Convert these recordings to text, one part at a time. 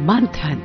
मंथन।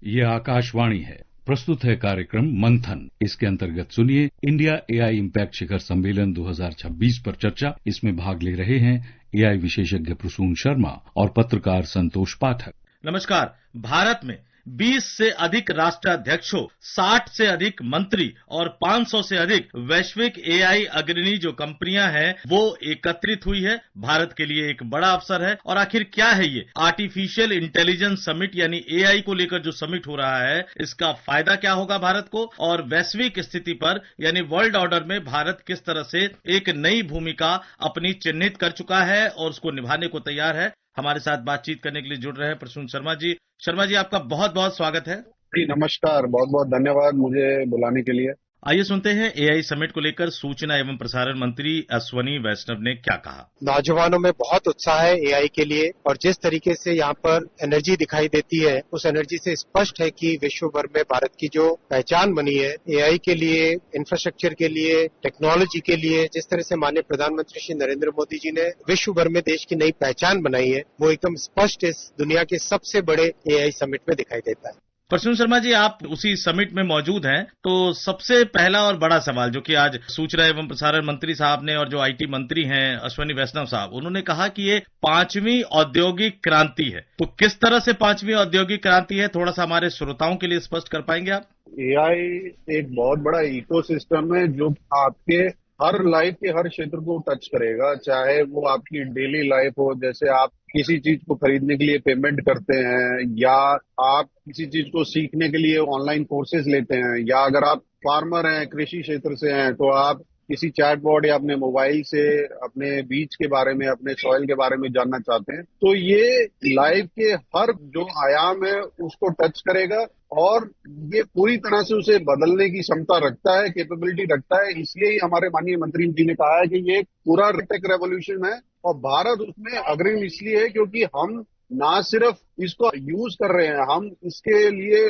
ये आकाशवाणी है। प्रस्तुत है कार्यक्रम मंथन। इसके अंतर्गत सुनिए इंडिया एआई इम्पैक्ट शिखर सम्मेलन 2026 पर चर्चा। इसमें भाग ले रहे हैं एआई विशेषज्ञ प्रसून शर्मा और पत्रकार संतोष पाठक। नमस्कार। भारत में 20 से अधिक राष्ट्राध्यक्षों, 60 से अधिक मंत्री और 500 से अधिक वैश्विक एआई अग्रणी जो कंपनियां हैं वो एकत्रित हुई है। भारत के लिए एक बड़ा अवसर है। और आखिर क्या है ये आर्टिफिशियल इंटेलिजेंस समिट, यानी एआई को लेकर जो समिट हो रहा है, इसका फायदा क्या होगा भारत को, और वैश्विक स्थिति पर यानी वर्ल्ड ऑर्डर में भारत किस तरह से एक नई भूमिका अपनी चिन्हित कर चुका है और उसको निभाने को तैयार है। हमारे साथ बातचीत करने के लिए जुड़ रहे हैं प्रसून शर्मा जी। शर्मा जी, आपका बहुत बहुत स्वागत है। जी नमस्कार, बहुत बहुत धन्यवाद मुझे बुलाने के लिए। आइए सुनते हैं एआई समिट को लेकर सूचना एवं प्रसारण मंत्री अश्वनी वैष्णव ने क्या कहा। नौजवानों में बहुत उत्साह है एआई के लिए, और जिस तरीके से यहाँ पर एनर्जी दिखाई देती है, उस एनर्जी से स्पष्ट है कि विश्व भर में भारत की जो पहचान बनी है एआई के लिए, इंफ्रास्ट्रक्चर के लिए, टेक्नोलॉजी के लिए, जिस तरह से माननीय प्रधानमंत्री श्री नरेंद्र मोदी जी ने विश्व भर में देश की नई पहचान बनाई है, वो एकदम स्पष्ट इस दुनिया के सबसे बड़े एआई समिट में दिखाई देता है। प्रसून शर्मा जी, आप उसी समिट में मौजूद हैं, तो सबसे पहला और बड़ा सवाल जो कि आज सूचना एवं प्रसारण मंत्री साहब ने और जो आईटी मंत्री हैं अश्वनी वैष्णव साहब, उन्होंने कहा कि ये 5वीं औद्योगिक क्रांति है। तो किस तरह से 5वीं औद्योगिक क्रांति है, थोड़ा सा हमारे श्रोताओं के लिए स्पष्ट कर पाएंगे आप? एआई एक बहुत बड़ा इकोसिस्टम है जो आपके हर लाइफ के हर क्षेत्र को टच करेगा, चाहे वो आपकी डेली लाइफ हो, जैसे आप किसी चीज को खरीदने के लिए पेमेंट करते हैं, या आप किसी चीज को सीखने के लिए ऑनलाइन कोर्सेज लेते हैं, या अगर आप फार्मर हैं, कृषि क्षेत्र से हैं, तो आप किसी चैटबॉट या अपने मोबाइल से अपने बीज के बारे में, अपने सॉइल के बारे में जानना चाहते हैं, तो ये लाइफ के हर जो आयाम है उसको टच करेगा और ये पूरी तरह से उसे बदलने की क्षमता रखता है, कैपेबिलिटी रखता है। इसलिए ही हमारे माननीय मंत्री जी ने कहा है कि ये पूरा टेक रेवोल्यूशन है, और भारत उसमें अग्रणी इसलिए है क्योंकि हम ना सिर्फ इसको यूज कर रहे हैं, हम इसके लिए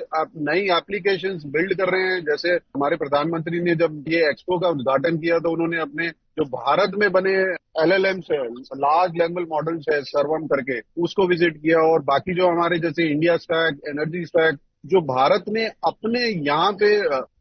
नई एप्लीकेशंस बिल्ड कर रहे हैं। जैसे हमारे प्रधानमंत्री ने जब ये एक्सपो का उद्घाटन किया तो उन्होंने अपने जो भारत में बने एलएलएम्स है, लार्ज लैंग्वेज मॉडल्स है, सर्वम करके, उसको विजिट किया। और बाकी जो हमारे जैसे इंडिया स्टैक, एनर्जी स्टैक, जो भारत ने अपने यहाँ पे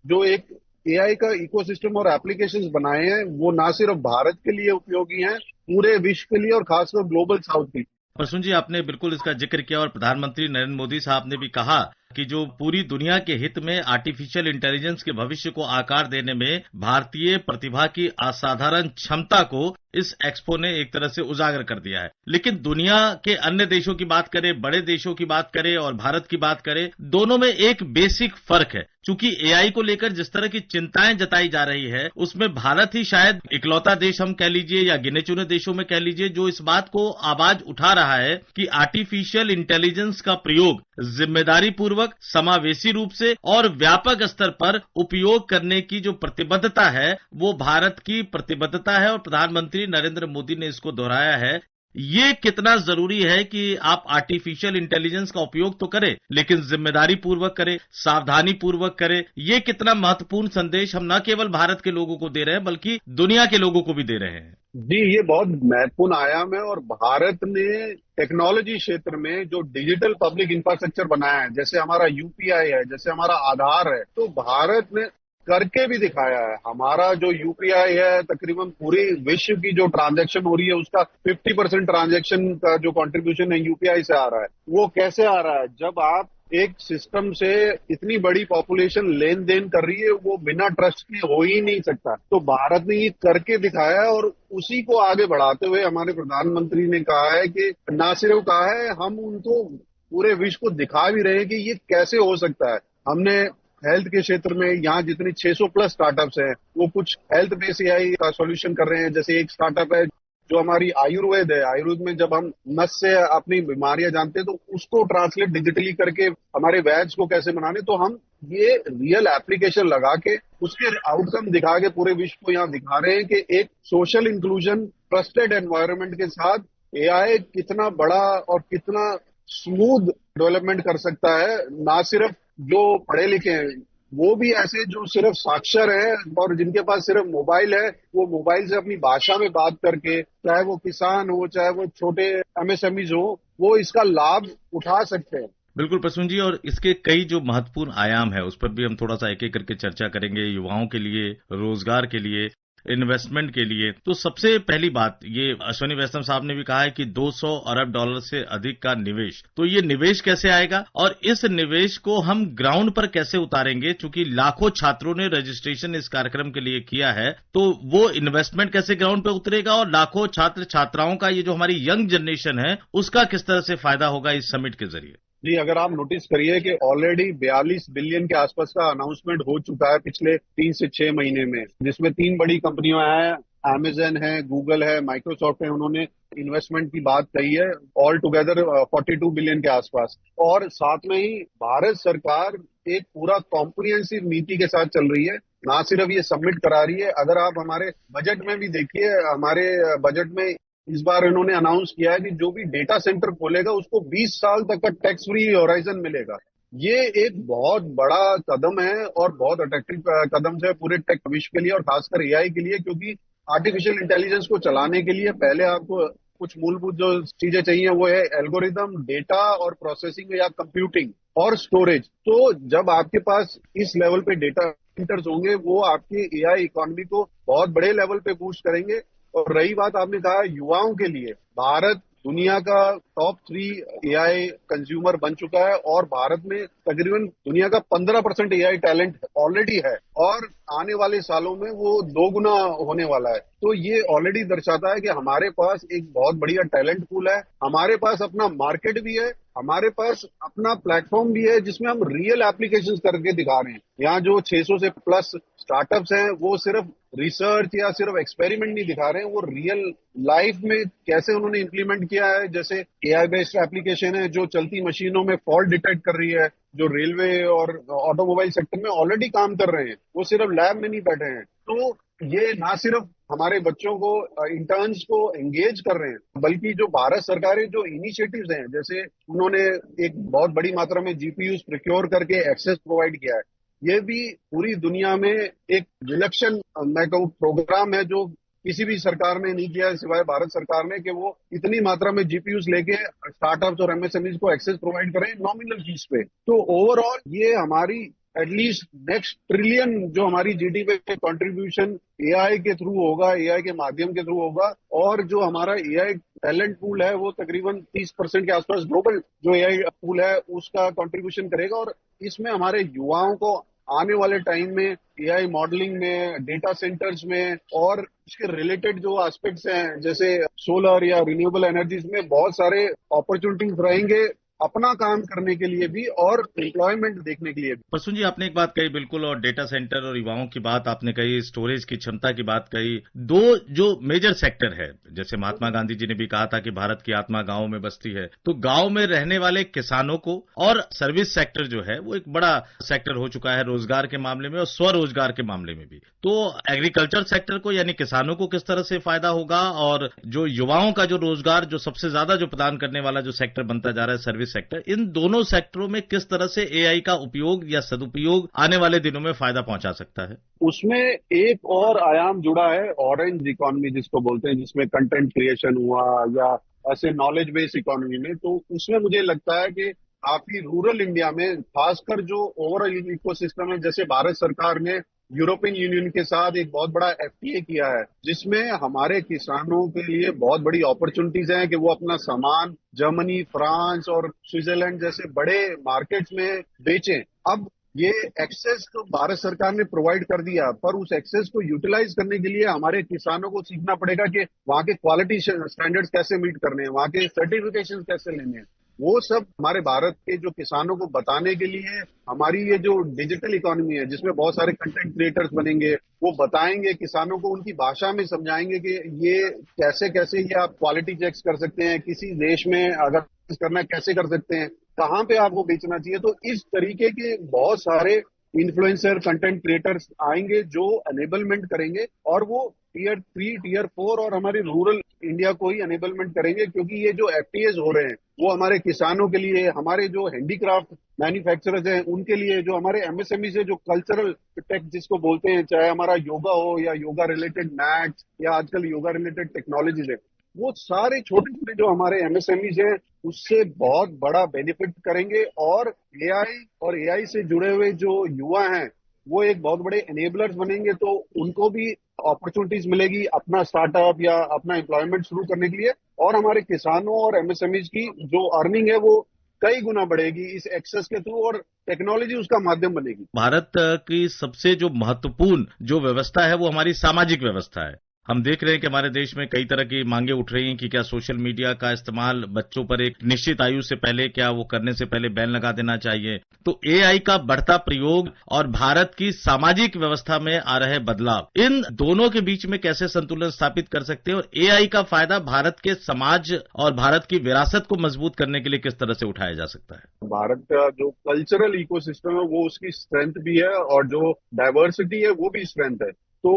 जो एक एआई का इकोसिस्टम और एप्लीकेशंस बनाए हैं, वो ना सिर्फ भारत के लिए उपयोगी हैं, पूरे विश्व के लिए और खासकर ग्लोबल साउथ की। प्रसून जी, आपने बिल्कुल इसका जिक्र किया और प्रधानमंत्री नरेंद्र मोदी साहब ने भी कहा कि जो पूरी दुनिया के हित में आर्टिफिशियल इंटेलिजेंस के भविष्य को आकार देने में भारतीय प्रतिभा की असाधारण क्षमता को इस एक्सपो ने एक तरह से उजागर कर दिया है। लेकिन दुनिया के अन्य देशों की बात करें, बड़े देशों की बात करें और भारत की बात करें, दोनों में एक बेसिक फर्क है। चूंकि एआई को लेकर जिस तरह की चिंताएं जताई जा रही है, उसमें भारत ही शायद इकलौता देश हम कह लीजिए या गिने चुने देशों में कह लीजिए जो इस बात को आवाज उठा रहा है कि आर्टिफिशियल इंटेलिजेंस का प्रयोग जिम्मेदारी पूर्वक, समावेशी रूप से और व्यापक स्तर पर उपयोग करने की जो प्रतिबद्धता है वो भारत की प्रतिबद्धता है, और प्रधानमंत्री नरेंद्र मोदी ने इसको दोहराया है। ये कितना जरूरी है कि आप आर्टिफिशियल इंटेलिजेंस का उपयोग तो करें, लेकिन जिम्मेदारी पूर्वक करें, सावधानी पूर्वक करें। ये कितना महत्वपूर्ण संदेश हम न केवल भारत के लोगों को दे रहे हैं बल्कि दुनिया के लोगों को भी दे रहे हैं। जी, ये बहुत महत्वपूर्ण आयाम है। और भारत ने टेक्नोलॉजी क्षेत्र में जो डिजिटल पब्लिक इंफ्रास्ट्रक्चर बनाया है, जैसे हमारा यूपीआई है, जैसे हमारा आधार है, तो भारत ने करके भी दिखाया है। हमारा जो यूपीआई है, तकरीबन पूरी विश्व की जो ट्रांजैक्शन हो रही है उसका 50% ट्रांजैक्शन का जो कंट्रीब्यूशन है यूपीआई से आ रहा है। वो कैसे आ रहा है? जब आप एक सिस्टम से इतनी बड़ी पॉपुलेशन लेन देन कर रही है, वो बिना ट्रस्ट के हो ही नहीं सकता। तो भारत ने ये करके दिखाया है, और उसी को आगे बढ़ाते हुए हमारे प्रधानमंत्री ने कहा है कि ना सिर्फ कहा है, हम उनको पूरे विश्व को दिखा भी रहे हैं कि ये कैसे हो सकता है। हमने हेल्थ के क्षेत्र में यहाँ जितने 600 प्लस स्टार्टअप्स हैं, वो कुछ हेल्थ बेस्ड एआई का सॉल्यूशन कर रहे हैं। जैसे एक स्टार्टअप है जो हमारी आयुर्वेद है, आयुर्वेद में जब हम नस से अपनी बीमारियां जानते हैं तो उसको ट्रांसलेट डिजिटली करके हमारे वैद्य को कैसे बनाने, तो हम ये रियल एप्लीकेशन लगा के उसके आउटकम दिखा के पूरे विश्व को यहाँ दिखा रहे हैं कि एक सोशल इंक्लूजन, ट्रस्टेड एनवायरनमेंट के साथ एआई कितना बड़ा और कितना स्मूथ डेवलपमेंट कर सकता है। ना सिर्फ जो पढ़े लिखे हैं, वो भी ऐसे जो सिर्फ साक्षर है और जिनके पास सिर्फ मोबाइल है, वो मोबाइल से अपनी भाषा में बात करके, चाहे वो किसान हो, चाहे वो छोटे एमएसएमईज हो, वो इसका लाभ उठा सकते हैं। बिल्कुल प्रसून जी, और इसके कई जो महत्वपूर्ण आयाम है उस पर भी हम थोड़ा सा एक एक करके चर्चा करेंगे। युवाओं के लिए, रोजगार के लिए, इन्वेस्टमेंट के लिए। तो सबसे पहली बात, ये अश्वनी वैष्णव साहब ने भी कहा है कि 200 अरब डॉलर से अधिक का निवेश। तो ये निवेश कैसे आएगा और इस निवेश को हम ग्राउंड पर कैसे उतारेंगे? चूंकि लाखों छात्रों ने रजिस्ट्रेशन इस कार्यक्रम के लिए किया है, तो वो इन्वेस्टमेंट कैसे ग्राउंड पर उतरेगा और लाखों छात्र छात्राओं का, ये जो हमारी यंग जनरेशन है, उसका किस तरह से फायदा होगा इस समिट के जरिए? जी, अगर आप नोटिस करिए कि ऑलरेडी 42 बिलियन के आसपास का अनाउंसमेंट हो चुका है पिछले 3 से 6 महीने में, जिसमें 3 बड़ी कंपनियां हैं, अमेजन है, गूगल है, माइक्रोसॉफ्ट है, उन्होंने इन्वेस्टमेंट की बात कही है, ऑल टुगेदर 42 बिलियन के आसपास। और साथ में ही भारत सरकार एक पूरा कॉम्प्रिहेंसिव नीति के साथ चल रही है, ना सिर्फ ये सबमिट करा रही है। अगर आप हमारे बजट में भी देखिए, हमारे बजट में इस बार इन्होंने अनाउंस किया है कि जो भी डेटा सेंटर खोलेगा उसको 20 साल तक का टैक्स फ्री होराइजन मिलेगा। ये एक बहुत बड़ा कदम है और बहुत अट्रैक्टिव कदम है पूरे टेक विश्व के लिए और खासकर एआई के लिए, क्योंकि आर्टिफिशियल इंटेलिजेंस को चलाने के लिए पहले आपको कुछ मूलभूत जो चीजें चाहिए वो है एल्गोरिदम, डेटा और प्रोसेसिंग या कंप्यूटिंग और स्टोरेज। तो जब आपके पास इस लेवल पे डेटा सेंटर्स होंगे, वो आपकी एआई इकोनॉमी को बहुत बड़े लेवल पे बूस्ट करेंगे। और रही बात, आपने कहा युवाओं के लिए, भारत दुनिया का टॉप 3 एआई कंज्यूमर बन चुका है और भारत में तकरीबन दुनिया का 15% एआई टैलेंट ऑलरेडी है और आने वाले सालों में वो 2 गुना होने वाला है। तो ये ऑलरेडी दर्शाता है कि हमारे पास एक बहुत बढ़िया टैलेंट पूल है, हमारे पास अपना मार्केट भी है, हमारे पास अपना प्लेटफॉर्म भी है जिसमें हम रियल एप्लीकेशंस करके दिखा रहे हैं। यहाँ जो 600 से प्लस स्टार्टअप्स हैं, वो सिर्फ रिसर्च या सिर्फ एक्सपेरिमेंट नहीं दिखा रहे हैं, वो रियल लाइफ में कैसे उन्होंने इंप्लीमेंट किया है। जैसे एआई बेस्ड एप्लीकेशन है जो चलती मशीनों में फॉल्ट डिटेक्ट कर रही है, जो रेलवे और ऑटोमोबाइल सेक्टर में ऑलरेडी काम कर रहे हैं, वो सिर्फ लैब में नहीं बैठे हैं। तो ये ना सिर्फ हमारे बच्चों को, इंटर्न्स को एंगेज कर रहे हैं, बल्कि जो भारत सरकार के जो इनिशिएटिव्स हैं, जैसे उन्होंने एक बहुत बड़ी मात्रा में जीपीयूज प्रोक्योर करके एक्सेस प्रोवाइड किया है, ये भी पूरी दुनिया में एक विलक्षण, मैं कहूँ, प्रोग्राम है जो किसी भी सरकार ने नहीं किया है सिवाय भारत सरकार ने, कि वो इतनी मात्रा में जीपीयूज लेके स्टार्टअप्स और एमएसएमईज को एक्सेस प्रोवाइड करें नॉमिनल फीस पे। तो ओवरऑल ये हमारी एटलीस्ट नेक्स्ट ट्रिलियन जो हमारी जीडीपी पे कंट्रीब्यूशन एआई के थ्रू होगा, एआई के माध्यम के थ्रू होगा। और जो हमारा एआई टैलेंट पूल है वो तकरीबन 30% के आसपास ग्लोबल जो एआई पूल है उसका कंट्रीब्यूशन करेगा। और इसमें हमारे युवाओं को आने वाले टाइम में एआई मॉडलिंग में, डेटा सेंटर्स में और इसके रिलेटेड जो एस्पेक्ट्स हैं जैसे सोलर या रिन्यूएबल एनर्जीज में बहुत सारे अपॉर्चुनिटीज रहेंगे अपना काम करने के लिए भी और एम्प्लॉयमेंट देखने के लिए भी। प्रसून जी, आपने एक बात कही बिल्कुल, और डेटा सेंटर और युवाओं की बात आपने कही, स्टोरेज की क्षमता की बात कही। 2 जो मेजर सेक्टर है, जैसे महात्मा गांधी जी ने भी कहा था कि भारत की आत्मा गांव में बसती है, तो गांव में रहने वाले किसानों को, और सर्विस सेक्टर जो है वो एक बड़ा सेक्टर हो चुका है रोजगार के मामले में और स्वरोजगार के मामले में भी। तो एग्रीकल्चर सेक्टर को यानी किसानों को किस तरह से फायदा होगा, और जो युवाओं का जो रोजगार जो सबसे ज्यादा जो प्रदान करने वाला जो सेक्टर बनता जा रहा है सर्विस सेक्टर, इन दोनों सेक्टरों में किस तरह से एआई का उपयोग या सदुपयोग आने वाले दिनों में फायदा पहुंचा सकता है? उसमें एक और आयाम जुड़ा है, ऑरेंज इकोनॉमी जिसको बोलते हैं, जिसमें कंटेंट क्रिएशन हुआ या ऐसे नॉलेज बेस्ड इकोनॉमी में। तो उसमें मुझे लगता है कि काफी रूरल इंडिया में खासकर जो ओवरऑल इकोसिस्टम है, जैसे भारत सरकार ने यूरोपियन यूनियन के साथ एक बहुत बड़ा एफटीए किया है जिसमें हमारे किसानों के लिए बहुत बड़ी अपॉर्चुनिटीज हैं कि वो अपना सामान जर्मनी, फ्रांस और स्विट्जरलैंड जैसे बड़े मार्केट्स में बेचें। अब ये एक्सेस तो भारत सरकार ने प्रोवाइड कर दिया, पर उस एक्सेस को यूटिलाइज करने के लिए हमारे किसानों को सीखना पड़ेगा कि वहाँ के क्वालिटी स्टैंडर्ड्स कैसे मीट करने हैं, वहाँ के सर्टिफिकेशन कैसे लेने हैं। वो सब हमारे भारत के जो किसानों को बताने के लिए हमारी ये जो डिजिटल इकोनॉमी है जिसमें बहुत सारे कंटेंट क्रिएटर्स बनेंगे, वो बताएंगे किसानों को, उनकी भाषा में समझाएंगे कि ये कैसे कैसे ये आप क्वालिटी चेक्स कर सकते हैं, किसी देश में अगर करना कैसे कर सकते हैं, कहाँ पे आपको बेचना चाहिए। तो इस तरीके के बहुत सारे इन्फ्लुएंसर कंटेंट क्रिएटर्स आएंगे जो एनेबलमेंट करेंगे, और वो टीयर 3, टीयर 4 और हमारे रूरल इंडिया को ही एनेबलमेंट करेंगे, क्योंकि ये जो एफटीएज हो रहे हैं वो हमारे किसानों के लिए, हमारे जो हैंडीक्राफ्ट मैन्युफैक्चरर्स हैं उनके लिए, जो हमारे एमएसएमई से जो कल्चरल टेक जिसको बोलते हैं, चाहे हमारा योगा हो या योगा रिलेटेड मैट्स या आजकल योगा रिलेटेड टेक्नोलॉजीज है, वो सारे छोटे छोटे जो हमारे एमएसएमईज हैं उससे बहुत बड़ा बेनिफिट करेंगे। और एआई से जुड़े हुए जो युवा हैं वो एक बहुत बड़े एनेबलर्स बनेंगे, तो उनको भी अपॉर्चुनिटीज मिलेगी अपना स्टार्टअप या अपना एम्प्लॉयमेंट शुरू करने के लिए, और हमारे किसानों और एमएसएमईज की जो अर्निंग है वो कई गुना बढ़ेगी इस एक्सेस के थ्रू, और टेक्नोलॉजी उसका माध्यम बनेगी। भारत की सबसे जो महत्वपूर्ण जो व्यवस्था है वो हमारी सामाजिक व्यवस्था है। हम देख रहे हैं कि हमारे देश में कई तरह की मांगे उठ रही हैं कि क्या सोशल मीडिया का इस्तेमाल बच्चों पर एक निश्चित आयु से पहले, क्या वो करने से पहले बैन लगा देना चाहिए। तो एआई का बढ़ता प्रयोग और भारत की सामाजिक व्यवस्था में आ रहे बदलाव, इन दोनों के बीच में कैसे संतुलन स्थापित कर सकते हैं, और एआई का फायदा भारत के समाज और भारत की विरासत को मजबूत करने के लिए किस तरह से उठाया जा सकता है। भारत का जो कल्चरल इकोसिस्टम है वो उसकी स्ट्रेंथ भी है, और जो डाइवर्सिटी है वो भी स्ट्रेंथ है। तो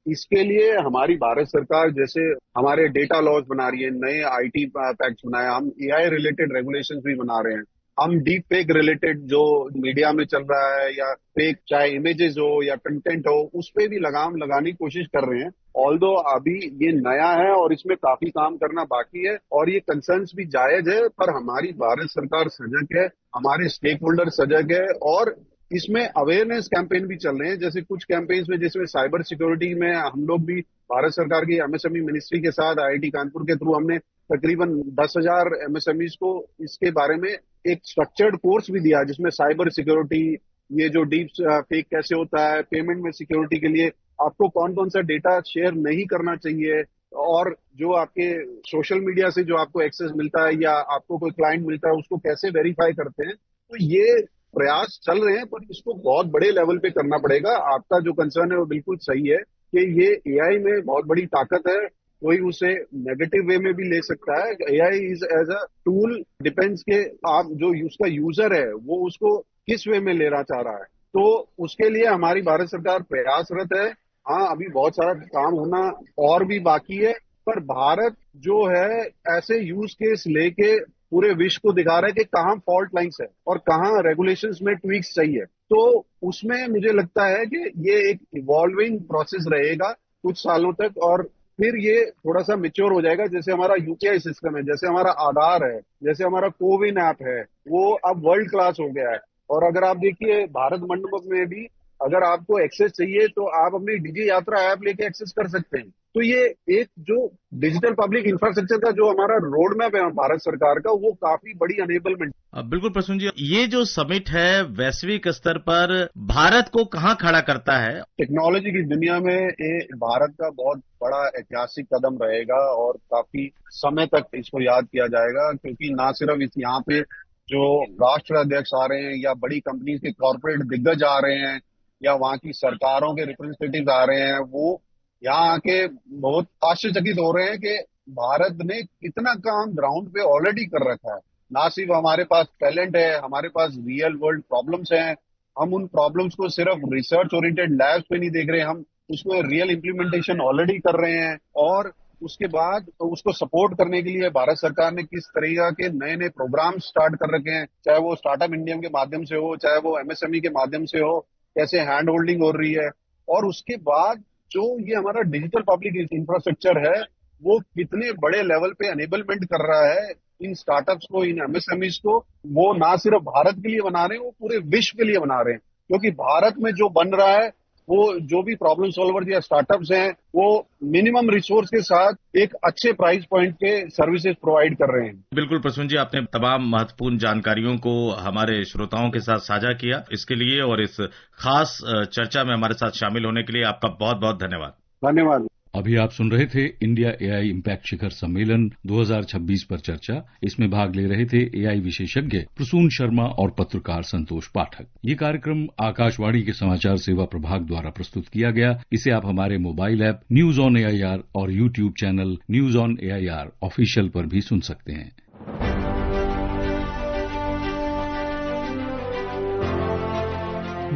इसके लिए हमारी भारत सरकार जैसे हमारे डेटा लॉज बना रही है, नए आईटी पैक्ट बनाए, हम एआई रिलेटेड रेगुलेशंस भी बना रहे हैं, हम डीप फेक रिलेटेड जो मीडिया में चल रहा है या फेक चाहे इमेजेस हो या कंटेंट हो उस पे भी लगाम लगाने की कोशिश कर रहे हैं। ऑल्दो अभी ये नया है और इसमें काफी काम करना बाकी है, और ये कंसर्न्स भी जायज है, पर हमारी भारत सरकार सजग है, हमारे स्टेक होल्डर सजग है, और इसमें अवेयरनेस कैंपेन भी चल रहे हैं। जैसे कुछ कैंपेन्स में, जिसमें साइबर सिक्योरिटी में हम लोग भी भारत सरकार की एमएसएमई मिनिस्ट्री के साथ आईआईटी कानपुर के थ्रू हमने तकरीबन 10,000 एमएसएमईज को इसके बारे में एक स्ट्रक्चर्ड कोर्स भी दिया, जिसमें साइबर सिक्योरिटी, ये जो डीप फेक कैसे होता है, पेमेंट में सिक्योरिटी के लिए आपको कौन कौन सा डेटा शेयर नहीं करना चाहिए, और जो आपके सोशल मीडिया से जो आपको एक्सेस मिलता है या आपको कोई क्लाइंट मिलता है उसको कैसे वेरीफाई करते हैं। तो ये प्रयास चल रहे हैं, पर इसको बहुत बड़े लेवल पे करना पड़ेगा। आपका जो कंसर्न है वो बिल्कुल सही है कि ये एआई में बहुत बड़ी ताकत है, कोई उसे नेगेटिव वे में भी ले सकता है। AI is as a tool, depends के आप जो उसका यूजर है वो उसको किस वे में लेना चाह रहा है। तो उसके लिए हमारी भारत सरकार प्रयासरत है। हाँ, अभी बहुत सारा काम होना और भी बाकी है, पर भारत जो है ऐसे यूज केस लेके पूरे विश्व को दिखा रहा है कि कहाँ फॉल्ट लाइन्स है और कहाँ रेगुलेशंस में ट्वीक्स चाहिए। तो उसमें मुझे लगता है कि ये एक इवॉल्विंग प्रोसेस रहेगा कुछ सालों तक, और फिर ये थोड़ा सा मैच्योर हो जाएगा। जैसे हमारा यूपीआई सिस्टम है, जैसे हमारा आधार है, जैसे हमारा कोविन ऐप है, वो अब वर्ल्ड क्लास हो गया है। और अगर आप देखिए भारत मंडपम में भी अगर आपको एक्सेस चाहिए तो आप अपनी डिजी यात्रा ऐप लेके एक्सेस कर सकते हैं। तो ये एक जो डिजिटल पब्लिक इंफ्रास्ट्रक्चर का जो हमारा रोड मैप है भारत सरकार का, वो काफी बड़ी अनेबलमेंट। बिल्कुल प्रसून जी, ये जो समिट है वैश्विक स्तर पर भारत को कहाँ खड़ा करता है? टेक्नोलॉजी की दुनिया में ये भारत का बहुत बड़ा ऐतिहासिक कदम रहेगा और काफी समय तक इसको याद किया जाएगा, क्योंकि ना सिर्फ इस यहाँ पे जो राष्ट्राध्यक्ष आ रहे हैं या बड़ी कंपनी के कॉर्पोरेट दिग्गज आ रहे हैं या वहाँ की सरकारों के रिप्रेजेंटेटिव आ रहे हैं, वो यहाँ आके बहुत आश्चर्यचकित हो रहे हैं कि भारत ने कितना काम ग्राउंड पे ऑलरेडी कर रखा है। ना सिर्फ हमारे पास टैलेंट है, हमारे पास रियल वर्ल्ड प्रॉब्लम्स हैं। हम उन प्रॉब्लम्स को सिर्फ रिसर्च ओरिएंटेड लैब्स पे नहीं देख रहे, हम उसमें रियल इम्प्लीमेंटेशन ऑलरेडी कर रहे हैं। और उसके बाद तो उसको सपोर्ट करने के लिए भारत सरकार ने किस तरीका के नए नए प्रोग्राम स्टार्ट कर रखे हैं, चाहे वो स्टार्टअप इंडिया के माध्यम से हो, चाहे वो एमएसएमई के माध्यम से हो, कैसे हैंड होल्डिंग हो रही है। और उसके बाद जो ये हमारा डिजिटल पब्लिक इंफ्रास्ट्रक्चर है वो कितने बड़े लेवल पे एनेबलमेंट कर रहा है इन स्टार्टअप्स को, इन एमएसएमईज को। वो ना सिर्फ भारत के लिए बना रहे हैं, वो पूरे विश्व के लिए बना रहे हैं, क्योंकि भारत में जो बन रहा है वो जो भी प्रॉब्लम सॉल्वर या स्टार्टअप्स हैं वो मिनिमम रिसोर्स के साथ एक अच्छे प्राइस पॉइंट के सर्विसेज प्रोवाइड कर रहे हैं। बिल्कुल प्रसून जी, आपने तमाम महत्वपूर्ण जानकारियों को हमारे श्रोताओं के साथ साझा किया। इसके लिए और इस खास चर्चा में हमारे साथ शामिल होने के लिए आपका बहुत बहुत धन्यवाद। धन्यवाद। अभी आप सुन रहे थे इंडिया एआई इम्पैक्ट शिखर सम्मेलन 2026 पर चर्चा। इसमें भाग ले रहे थे एआई विशेषज्ञ प्रसून शर्मा और पत्रकार संतोष पाठक। ये कार्यक्रम आकाशवाणी के समाचार सेवा प्रभाग द्वारा प्रस्तुत किया गया। इसे आप हमारे mobile app News on AIR और YouTube channel News on AIR official पर भी सुन सकते हैं।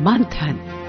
मंथन।